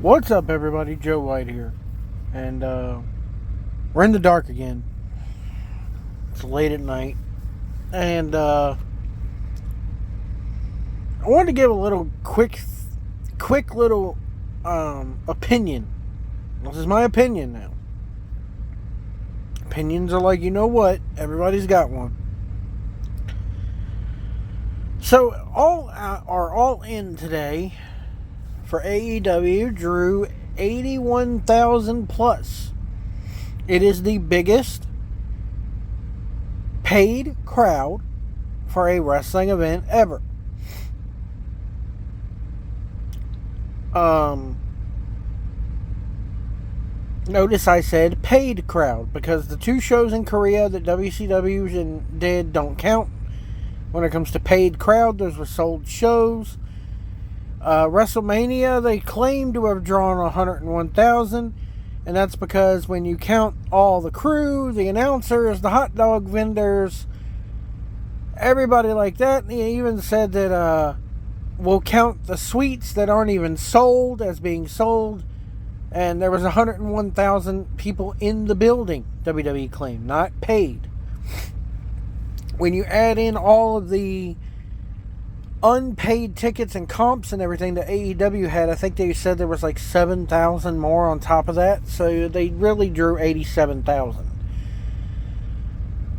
What's up, everybody? Joe White here. And we're in the dark again. It's late at night. And I wanted to give a little quick little opinion. This is my opinion now. Opinions are like, you know what? Everybody's got one. So, all in today for AEW drew 81,000 plus. It is the biggest paid crowd for a wrestling event ever. Notice I said paid crowd because the two shows in Korea that WCW did don't count. When it comes to paid crowd, those were sold shows. WrestleMania, they claim to have drawn 101,000, and that's because when you count all the crew, the announcers, the hot dog vendors, everybody like that, they even said that we'll count the suites that aren't even sold as being sold, and there was 101,000 people in the building, WWE claimed, not paid. When you add in all of the unpaid tickets and comps and everything that AEW had, I think they said there was like 7,000 more on top of that. So they really drew 87,000.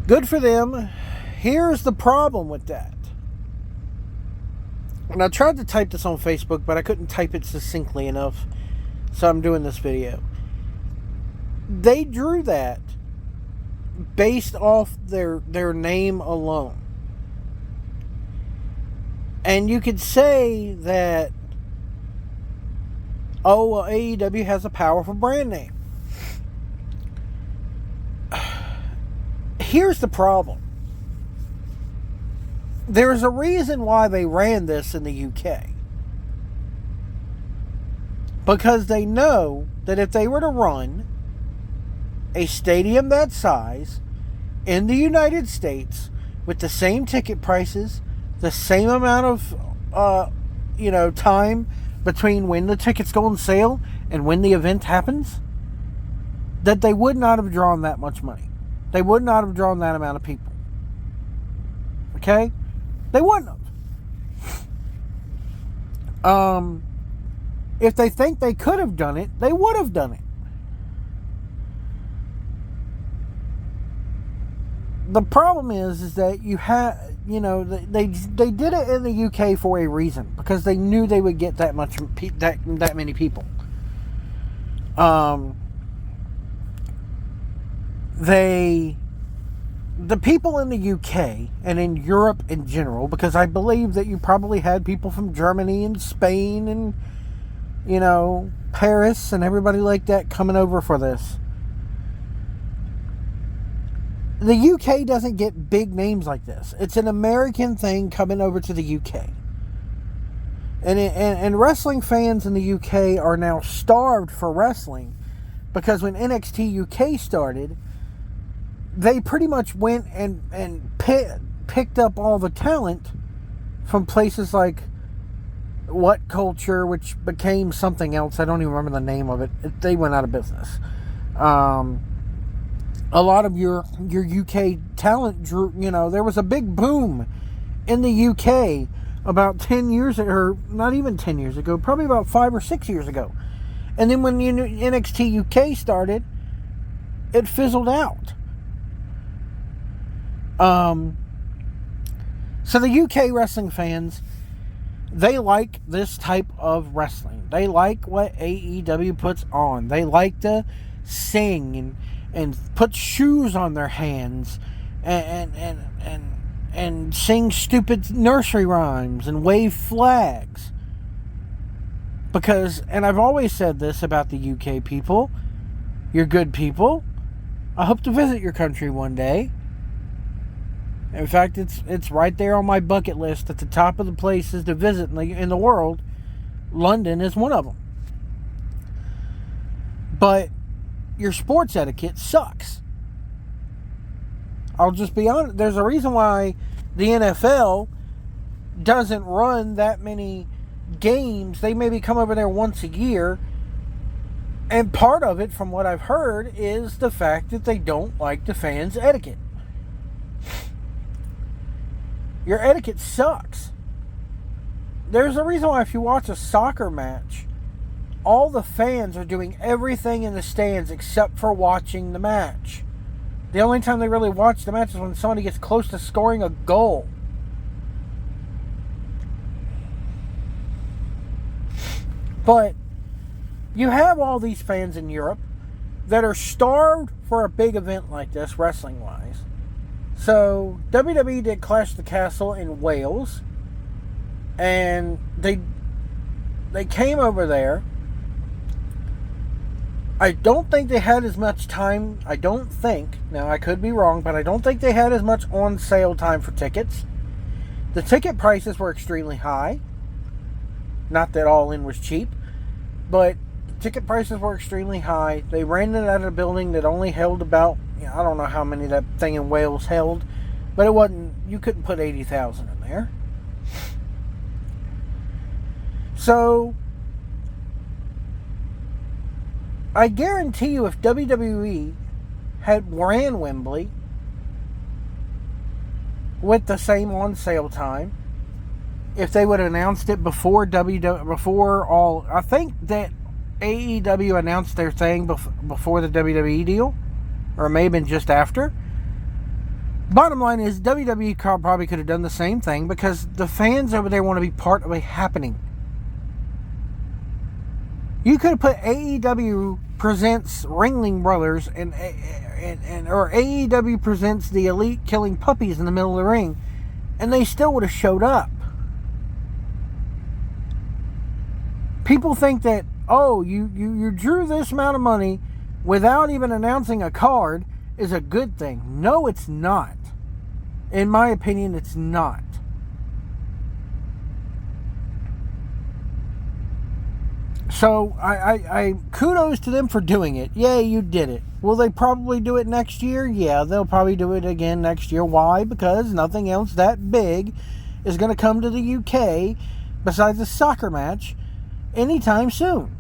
Good for them. Here's the problem with that. And I tried to type this on Facebook, but I couldn't type it succinctly enough. So I'm doing this video. They drew that based off their name alone. And you could say that, AEW has a powerful brand name. Here's the problem. There's a reason why they ran this in the UK. Because they know that if they were to run a stadium that size in the United States with the same ticket prices, the same amount of time between when the tickets go on sale and when the event happens, that they would not have drawn that much money. They would not have drawn that amount of people. Okay? They wouldn't have. If they think they could have done it, they would have done it. The problem is that you have, they did it in the UK for a reason, because they knew they would get that many people. The people in the UK and in Europe in general, because I believe that you probably had people from Germany and Spain and Paris and everybody like that coming over for this. The UK doesn't get big names like this. It's an American thing coming over to the UK. And wrestling fans in the UK are now starved for wrestling, because when NXT UK started, they pretty much went and picked up all the talent from places like What Culture, which became something else. I don't even remember the name of it. They went out of business. A lot of your UK talent drew, there was a big boom in the UK about 10 years, or not even 10 years ago, probably about 5 or 6 years ago. And then when NXT UK started, it fizzled out. So the UK wrestling fans, they like this type of wrestling. They like what AEW puts on. They like to sing and put shoes on their hands and sing stupid nursery rhymes and wave flags. Because, and I've always said this about the UK people, you're good people. I hope to visit your country one day. In fact, it's right there on my bucket list at the top of the places to visit in the world. London is one of them. But your sports etiquette sucks. I'll just be honest. There's a reason why the NFL doesn't run that many games. They maybe come over there once a year And part of it, from what I've heard, is the fact that they don't like the fans' etiquette. Your etiquette sucks. There's a reason why if you watch a soccer match, all the fans are doing everything in the stands except for watching the match. The only time they really watch the match is when somebody gets close to scoring a goal. But you have all these fans in Europe that are starved for a big event like this, wrestling-wise. So, WWE did Clash of the Castle in Wales. And they came over there. I don't think they had as much time. I don't think. Now, I could be wrong, but I don't think they had as much on sale time for tickets. The ticket prices were extremely high. Not that All In was cheap, but ticket prices were extremely high. They ran it at a building that only held about, I don't know how many that thing in Wales held, but it wasn't, you couldn't put 80,000 in there. So, I guarantee you if WWE had ran Wembley with the same on sale time, if they would have announced it before I think that AEW announced their thing before the WWE deal, or it may have been just after. Bottom line is, WWE probably could have done the same thing because the fans over there want to be part of a happening. You could have put AEW presents Ringling Brothers or AEW presents the Elite killing puppies in the middle of the ring, and they still would have showed up. People think that, oh, you drew this amount of money without even announcing a card is a good thing. No, it's not. In my opinion, it's not. So, I kudos to them for doing it. Yay, you did it. Will they probably do it next year? Yeah, they'll probably do it again next year. Why? Because nothing else that big is going to come to the UK besides a soccer match anytime soon.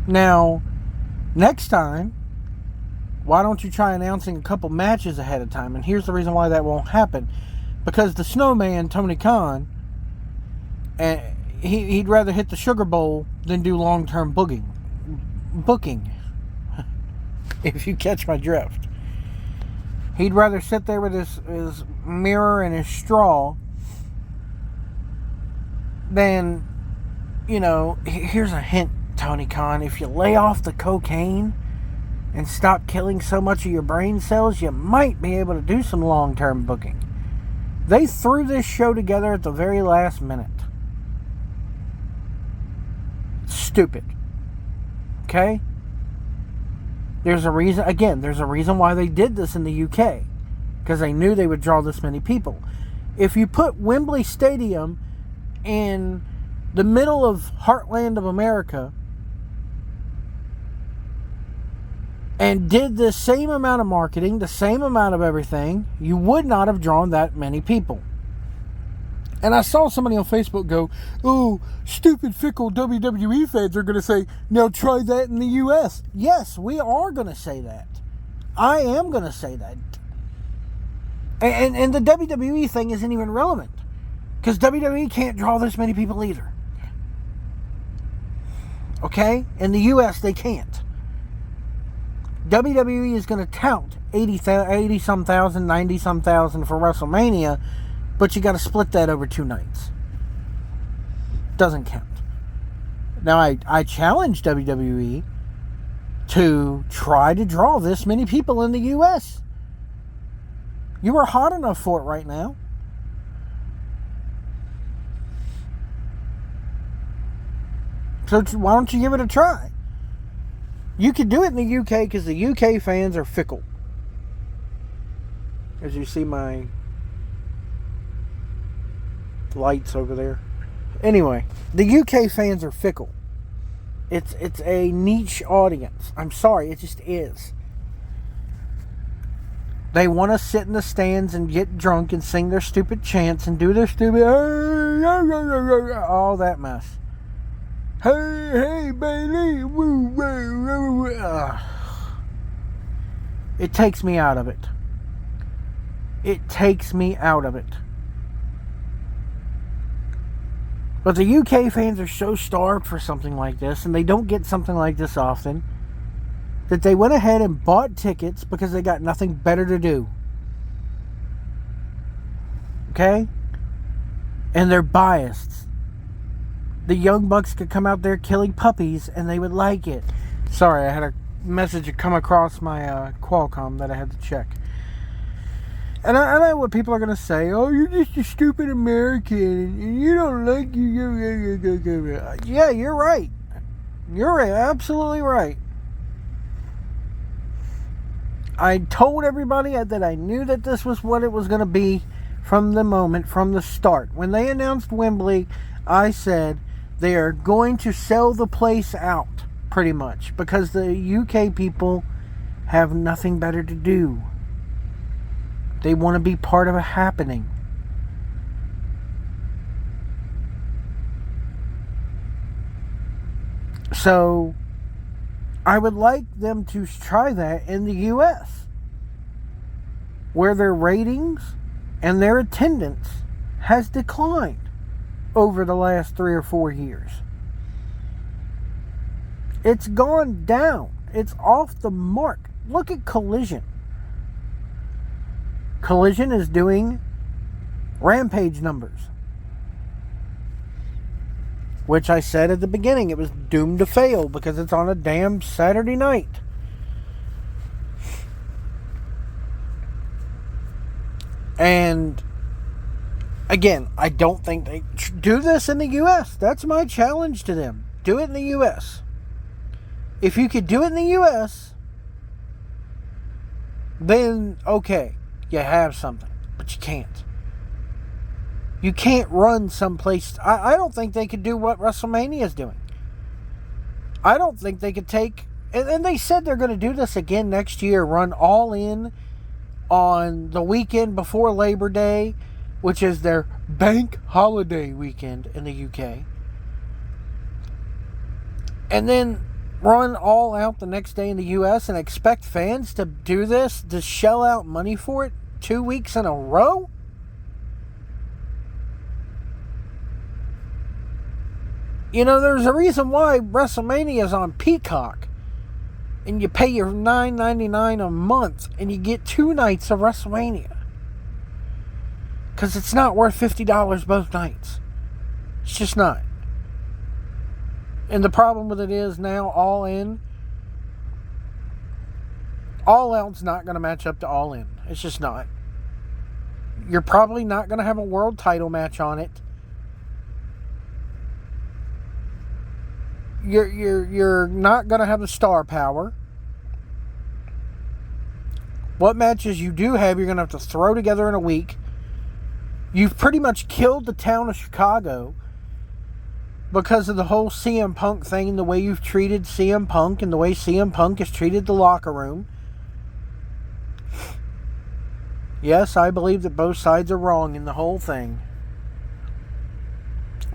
Now, next time, why don't you try announcing a couple matches ahead of time? And here's the reason why that won't happen. Because the snowman, Tony Khan, he'd rather hit the Sugar Bowl than do long-term booking. If you catch my drift. He'd rather sit there with his mirror and his straw than, here's a hint, Tony Khan. If you lay off the cocaine and stop killing so much of your brain cells, you might be able to do some long-term booking. They threw this show together at the very last minute. Stupid. Okay? There's a reason why they did this in the UK. Because they knew they would draw this many people. If you put Wembley Stadium in the middle of heartland of America and did the same amount of marketing, the same amount of everything, you would not have drawn that many people. And I saw somebody on Facebook go, oh, stupid fickle WWE fans are going to say, now try that in the US. Yes, we are going to say that. I am going to say that. And the WWE thing isn't even relevant. Because WWE can't draw this many people either. Okay? In the US, they can't. WWE is going to tout 80-some thousand, 90-some thousand for WrestleMania, but you got to split that over 2 nights. Doesn't count. Now, I challenge WWE to try to draw this many people in the U.S. You are hot enough for it right now. So why don't you give it a try? You could do it in the UK because the UK fans are fickle. As you see my lights over there. Anyway, the UK fans are fickle. It's a niche audience. I'm sorry, it just is. They want to sit in the stands and get drunk and sing their stupid chants and do their stupid all that mess. Hey, Bailey. It takes me out of it. It takes me out of it. But the UK fans are so starved for something like this, and they don't get something like this often, that they went ahead and bought tickets because they got nothing better to do. Okay? And they're biased. The Young Bucks could come out there killing puppies and they would like it. Sorry, I had a message come across my Qualcomm that I had to check. And I know what people are going to say. Oh, you're just a stupid American and you don't like you. Yeah, you're right. You're right. Absolutely right. I told everybody that I knew that this was what it was going to be from the moment, from the start. When they announced Wembley, I said they are going to sell the place out, pretty much, because the UK people have nothing better to do. They want to be part of a happening. So I would like them to try that in the U.S., where their ratings and their attendance has declined over the last 3 or 4 years. It's gone down. It's off the mark. Look at Collision. Collision is doing Rampage numbers, which I said at the beginning, it was doomed to fail because it's on a damn Saturday night. And again, I don't think they do this in the U.S. That's my challenge to them. Do it in the U.S. If you could do it in the U.S., then okay, you have something, but you can't. You can't run someplace. I don't think they could do what WrestleMania is doing. I don't think they could take... And they said they're going to do this again next year. Run All In on the weekend before Labor Day, which is their bank holiday weekend in the UK. And then run All Out the next day in the US and expect fans to do this, to shell out money for it 2 weeks in a row? You know, there's a reason why WrestleMania is on Peacock. And you pay your $9.99 a month and you get 2 nights of WrestleMania. Because it's not worth $50 both nights. It's just not. And the problem with it is now All In. All Out's not going to match up to All In. It's just not. You're probably not going to have a world title match on it. You're not going to have the star power. What matches you do have, you're going to have to throw together in a week. You've pretty much killed the town of Chicago because of the whole CM Punk thing and the way you've treated CM Punk and the way CM Punk has treated the locker room. Yes, I believe that both sides are wrong in the whole thing.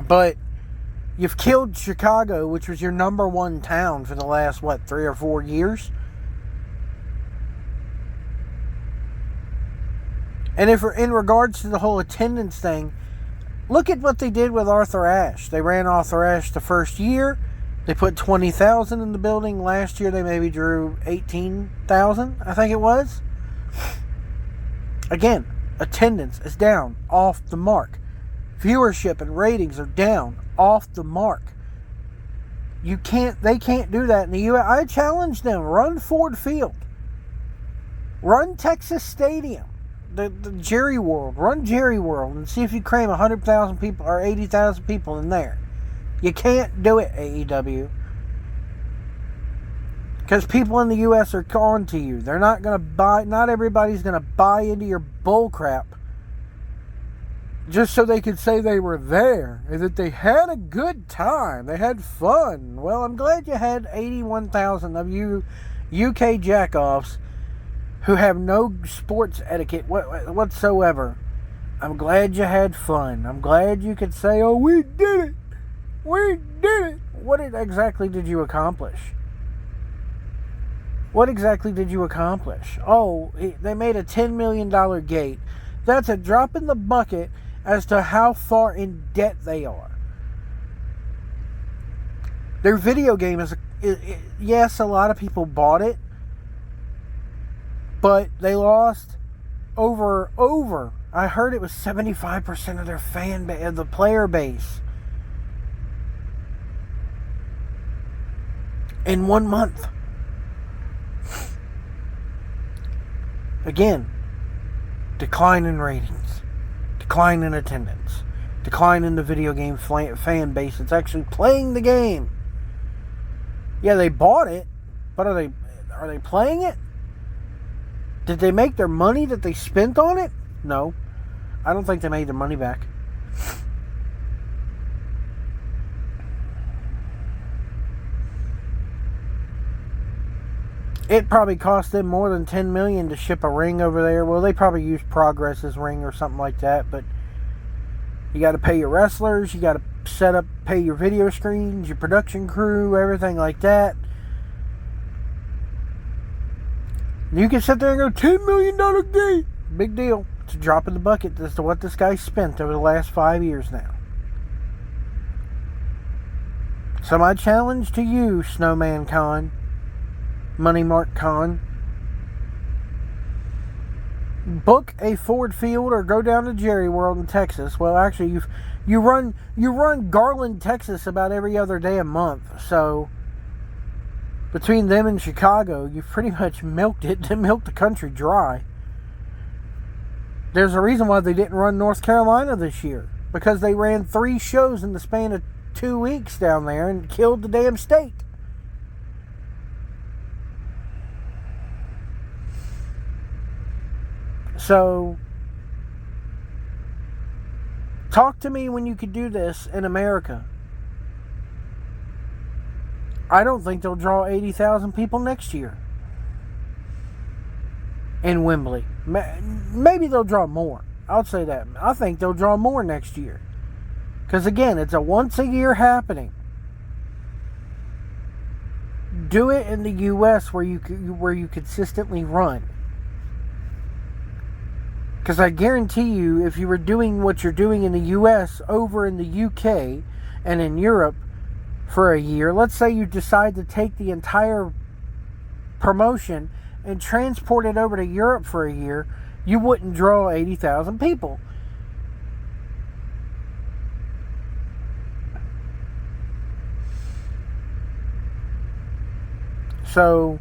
But you've killed Chicago, which was your number one town for the last, 3 or 4 years? And if in regards to the whole attendance thing, look at what they did with Arthur Ashe. They ran Arthur Ashe the first year. They put 20,000 in the building. Last year they maybe drew 18,000, I think it was. Again, attendance is down, off the mark. Viewership and ratings are down, off the mark. They can't do that in the U.S. I challenge them. Run Ford Field. Run Texas Stadium. The Jerry World. Run Jerry World and see if you cram 100,000 people or 80,000 people in there. You can't do it, AEW. Because people in the U.S. are on to you. They're not going to buy... Not everybody's going to buy into your bull crap just so they could say they were there and that they had a good time. They had fun. Well, I'm glad you had 81,000 of you UK jackoffs who have no sports etiquette whatsoever. I'm glad you had fun. I'm glad you could say, oh, we did it. We did it. What exactly did you accomplish? What exactly did you accomplish? Oh, they made a $10 million gate. That's a drop in the bucket as to how far in debt they are. Their video game is yes, a lot of people bought it, but they lost over. I heard it was 75% of their the player base in 1 month. Again, decline in ratings, decline in attendance, decline in the video game fan base that's actually playing the game. Yeah, they bought it, but are they playing it? Did they make their money that they spent on it? No. I don't think they made their money back. It probably cost them more than $10 million to ship a ring over there. Well, they probably used Progress's ring or something like that, but you got to pay your wrestlers, you got to pay your video screens, your production crew, everything like that. You can sit there and go, $10 million gate. Big deal. It's a drop in the bucket as to what this guy spent over the last 5 years now. So my challenge to you, Snowman Con, Money Mark Con, book a Ford Field or go down to Jerry World in Texas. Well, actually, you run Garland, Texas about every other day a month. So between them and Chicago, you've pretty much milked the country dry. There's a reason why they didn't run North Carolina this year, because they ran 3 shows in the span of 2 weeks down there and killed the damn state. So, talk to me when you could do this in America. I don't think they'll draw 80,000 people next year in Wembley. Maybe they'll draw more. I'll say that. I think they'll draw more next year. Because again, it's a once-a-year happening. Do it in the U.S. where you consistently run. Because I guarantee you, if you were doing what you're doing in the U.S. over in the U.K. and in Europe for a year, let's say you decide to take the entire promotion and transport it over to Europe for a year, you wouldn't draw 80,000 people. So,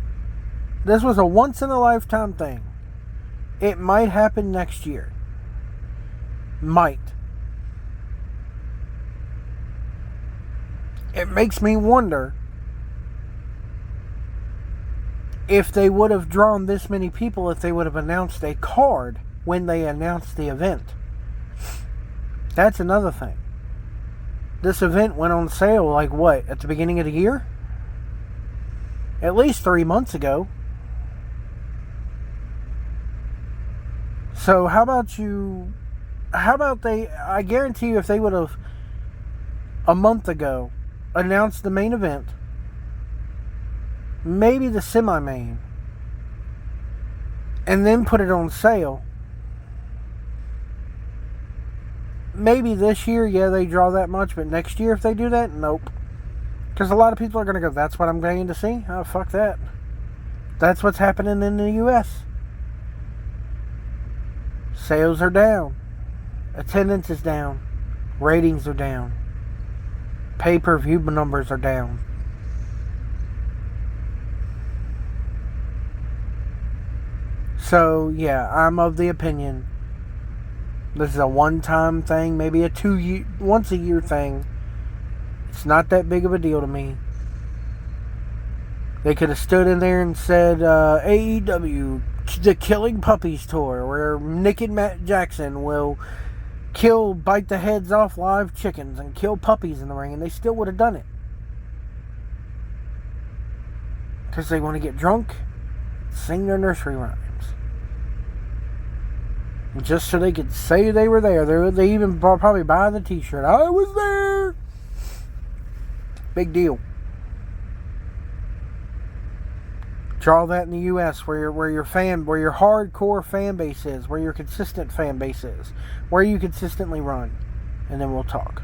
this was a once-in-a-lifetime thing. It might happen next year. Might. It makes me wonder if they would have drawn this many people if they would have announced a card when they announced the event. That's another thing. This event went on sale like what? At the beginning of the year? At least 3 months ago. So how about I guarantee you if they would have a month ago announced the main event, maybe the semi-main, and then put it on sale, maybe this year, yeah, they draw that much, but next year if they do that, nope. Because a lot of people are going to go, that's what I'm going to see? Oh, fuck that. That's what's happening in the U.S. Sales are down. Attendance is down. Ratings are down. Pay-per-view numbers are down. So, yeah, I'm of the opinion this is a one-time thing, maybe a once-a-year thing. It's not that big of a deal to me. They could have stood in there and said, AEW, the Killing Puppies Tour, where Nick and Matt Jackson will bite the heads off live chickens and kill puppies in the ring, and they still would have done it. Because they want to get drunk, sing their nursery rhymes. just so they could say they were there. They even probably buy the t-shirt. I was there. Big deal. Draw that in the U.S. where your hardcore fan base is, where your consistent fan base is, where you consistently run, and then we'll talk.